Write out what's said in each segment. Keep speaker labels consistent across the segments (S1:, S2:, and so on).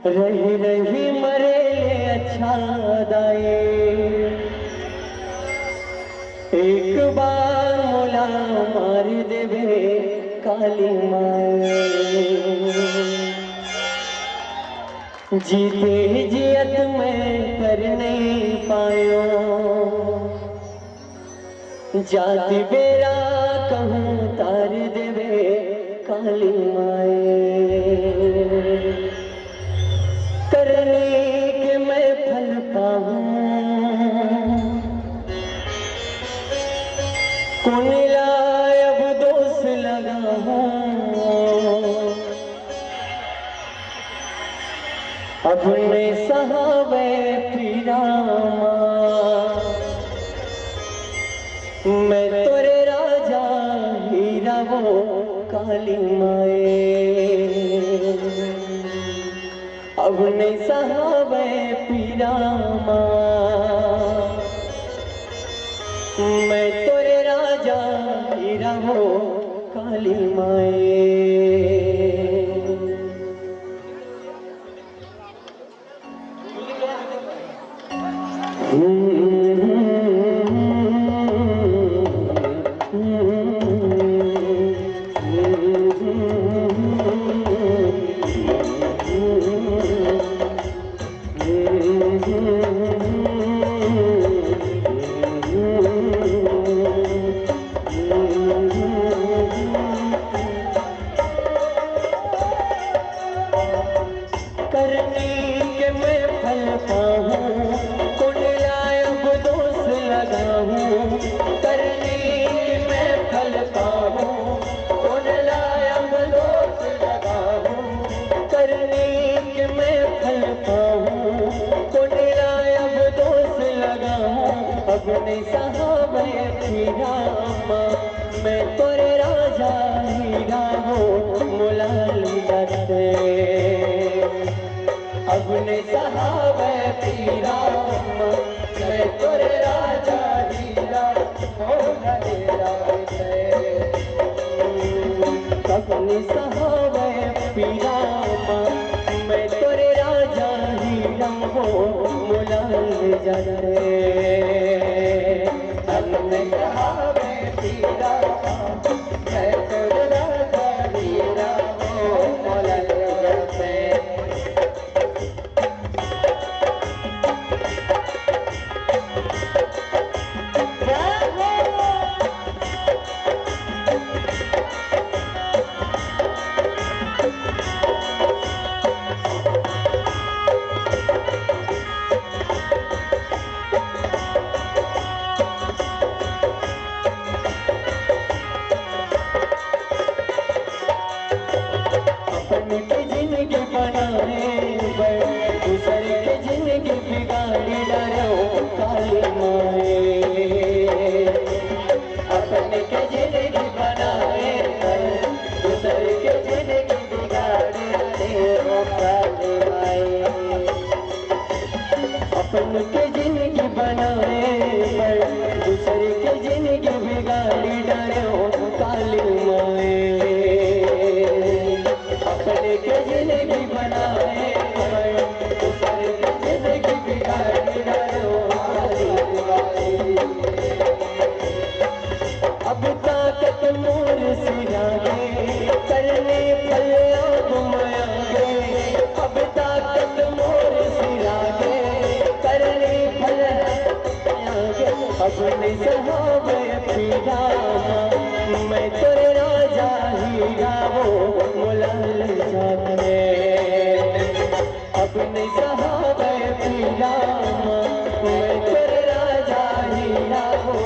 S1: रही रही मरे अच्छा दाए एक बार मोला मार देवे काली माए जीते जियत में कर नहीं पायो जाति बेरा कहूँ तार देवे काली माए करने के मैं फल पाऊँ कौन लाए अब दोष लगा अब मैं सहावे पीरा मैं तोरे राजा हीरा वो काली माए अब नहीं सहावे पीरा मैं तोरे राजा हीरा वो काली माए करने के मैं फल पाऊँ कौन लायब दोष लगाऊँ करने के मैं फल पाऊँ कौन लायब दोष लगाऊँ करने के मैं फल पाऊँ कौन लायब दोष लगाऊँ अब नहीं सहावे पीरा मैं तोरे राजा हीरा हो मुलाल जाते अब ने सहावे पीरा मैं तोरे राजा हीरा मोहरा अब ने सहावे पीरा मैं तोरे राजा हीरा हो मुलाल जाते अब ने सहावे पीरा मैं तोरे राजा हीरा हो मुलाल जाते जिंदगी बनाने दूसरे की जिंदगी बिगाड़ी डालो काली माए अपने के जिंदगी बनाए दूसरे के जिंदगी बिगाड़ी डालो काली माए अपने के जिंदगी बनाए दूसरे के जिंदगी बिगाड़ी डालो काली माए अपने के जिंदगी बनाए दूसरे की जिंदगी बिगाड़ी डालो अब ताकत मोर सिरागे करने फल अब मायांगे अब ताकत मोर सिरागे करने फल मायांगे अब नहीं सहावे पीरा मैं तोरे राजा हीरा वो मुलाल जाते अब नहीं सहावे पीरा मैं तोरे राजा हीरा वो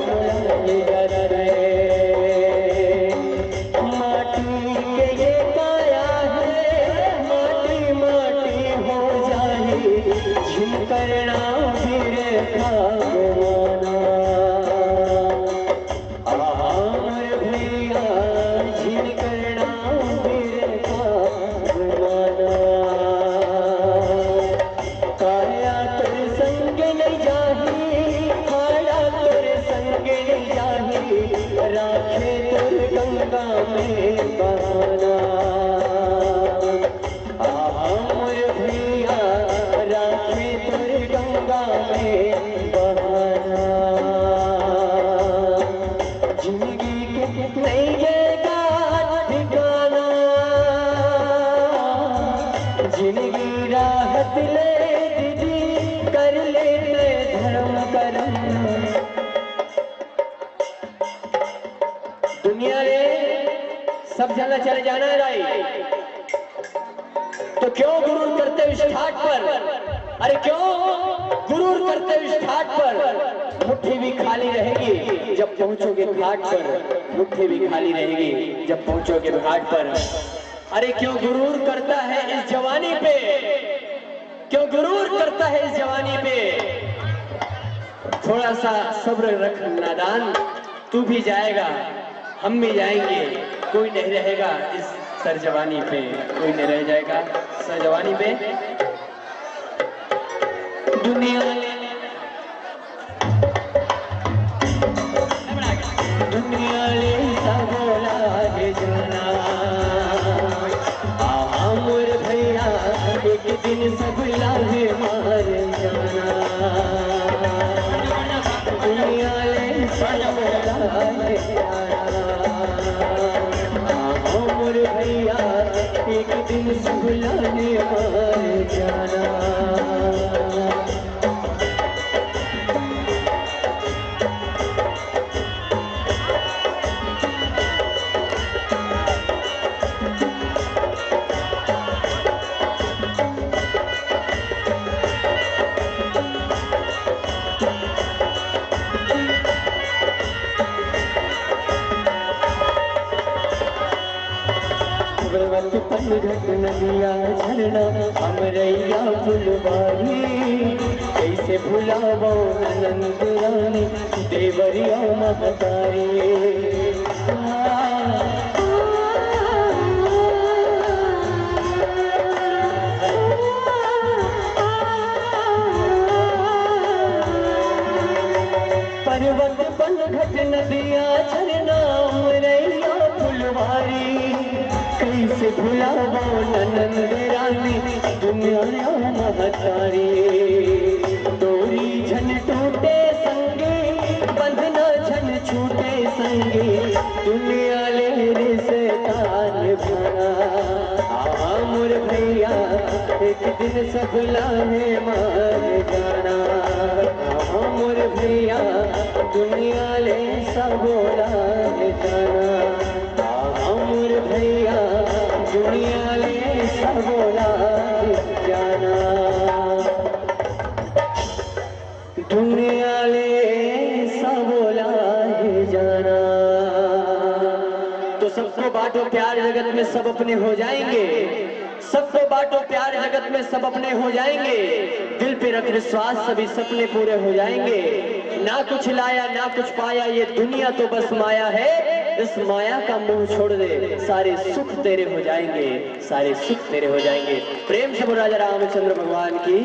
S1: मुलाल जाते माटी के ये काया है माटी माटी हो जाए झुमकरना फिर भगवाना जिंदगी राहत ले दीदी कर ले धर्म कर्म। दुनिया ने सब जगह चले जाना है राई, तो क्यों गुरूर करते हो इस घाट पर? अरे क्यों गुरूर करते हो इस घाट पर? मुट्ठी भी खाली रहेगी जब पहुंचोगे घाट पर, मुट्ठी भी खाली रहेगी जब पहुंचोगे घाट पर। अरे क्यों गुरूर करता है इस जवानी पे, क्यों गुरूर करता है इस जवानी पे? थोड़ा सा सब्र रख नादान, तू भी जाएगा हम भी जाएंगे, कोई नहीं रहेगा इस सरजवानी पे, कोई नहीं रह जाएगा सरजवानी पे। दुनिया ले सबोला है जाना, मोर भैया एक दिन सब लाहे मार जाना। दुनिया ले सबोला है जाना, मोर भैया एक दिन सब लाहे मार जाना। घट नदिया झरना अमरैया फुलवारी, कैसे भुलावो नंद रानी देवरिया महतारी। पर्वत पन घट नदिया झरना अमरैया फुलवारी, कैसे भुलावो नंद रानी दुनिया महतारी। डोरी झन टूटे संगे बंधना झन छूटे संगे, दुनिया ले रिश्तान भरा। मोर भैया एक दिन सब लाहे मार जाना, मोर भैया दुनिया ले सब लाहे जाना। मोर भैया दुनिया ले सबोला जाना, दुनिया ले सबोला जाना। तो सबको बांटो प्यार जगत में सब अपने हो जाएंगे, सबको बांटो प्यार जगत में सब अपने हो जाएंगे। दिल पे रख विश्वास सभी सपने पूरे हो जाएंगे। ना कुछ लाया ना कुछ पाया ये दुनिया तो बस माया है, इस माया का मुंह छोड़ दे सारे सुख तेरे हो जाएंगे, सारे सुख तेरे हो जाएंगे। प्रेम से बोलो राजा रामचंद्र भगवान की।